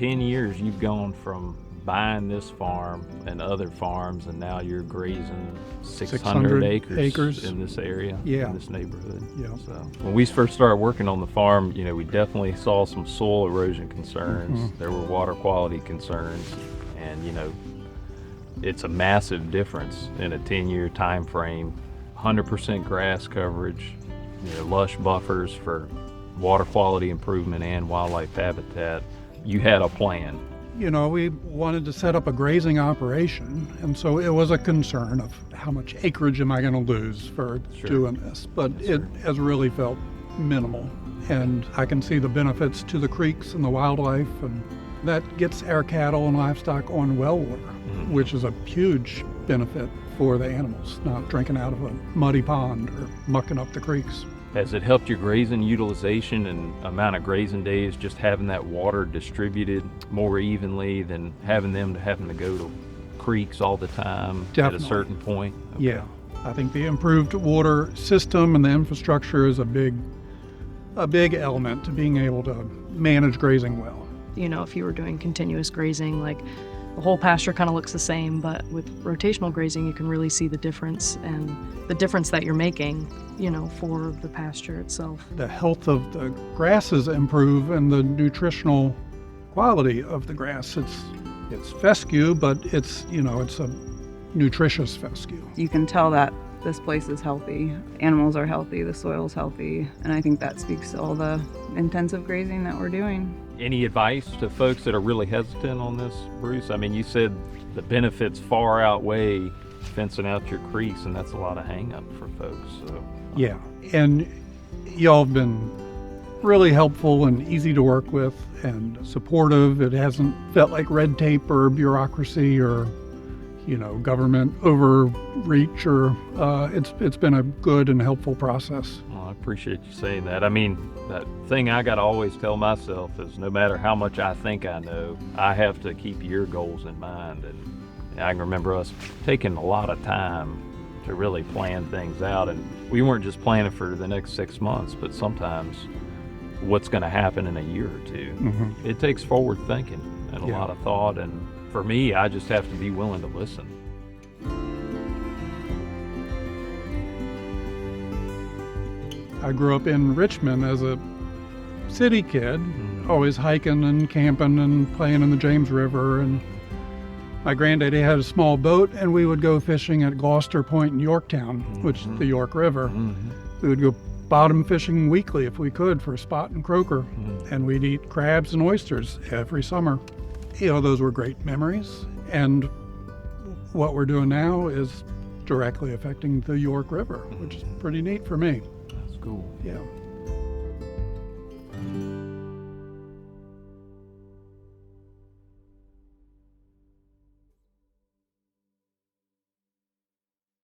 10 years, you've gone from buying this farm and other farms, and now you're grazing 600 acres in this area, in this neighborhood. Yeah. So when we first started working on the farm, you know, we definitely saw some soil erosion concerns. There were water quality concerns, and you know, it's a massive difference in a 10-year time frame. 100% grass coverage, you know, lush buffers for water quality improvement and wildlife habitat. You had a plan. You know, we wanted to set up a grazing operation, and so it was a concern of how much acreage am I going to lose for doing this, but it has really felt minimal, and I can see the benefits to the creeks and the wildlife, and that gets our cattle and livestock on well water, which is a huge benefit for the animals, not drinking out of a muddy pond or mucking up the creeks. Has it helped your grazing utilization and amount of grazing days, just having that water distributed more evenly than having to go to creeks all the time at a certain point? Okay. Yeah, I think the improved water system and the infrastructure is a big element to being able to manage grazing well. You know, if you were doing continuous grazing, like the whole pasture kind of looks the same, but with rotational grazing, you can really see the difference and the difference that you're making, you know, for the pasture itself. The health of the grasses improve and the nutritional quality of the grass. It's fescue, but it's, you know, it's a nutritious fescue. You can tell that this place is healthy. Animals are healthy, the soil's healthy, and I think that speaks to all the intensive grazing that we're doing. Any advice to folks that are really hesitant on this, Bruce? I mean, you said the benefits far outweigh fencing out your creeks, and that's a lot of hang up for folks. So. Yeah, and y'all have been really helpful and easy to work with and supportive. It hasn't felt like red tape or bureaucracy or, you know, government overreach, or it's been a good and helpful process. Well, I appreciate you saying that. I mean, that thing I got to always tell myself is no matter how much I think I know, I have to keep your goals in mind. And I can remember us taking a lot of time to really plan things out. And we weren't just planning for the next 6 months, but sometimes what's going to happen in a year or two. It takes forward thinking and a lot of thought. And for me, I just have to be willing to listen. I grew up in Richmond as a city kid, always hiking and camping and playing in the James River. And my granddaddy had a small boat, and we would go fishing at Gloucester Point in Yorktown, which is the York River. We would go bottom fishing weekly if we could for spot and croaker, and we'd eat crabs and oysters every summer. You know, those were great memories, and what we're doing now is directly affecting the York River, which is pretty neat for me. That's cool. Yeah.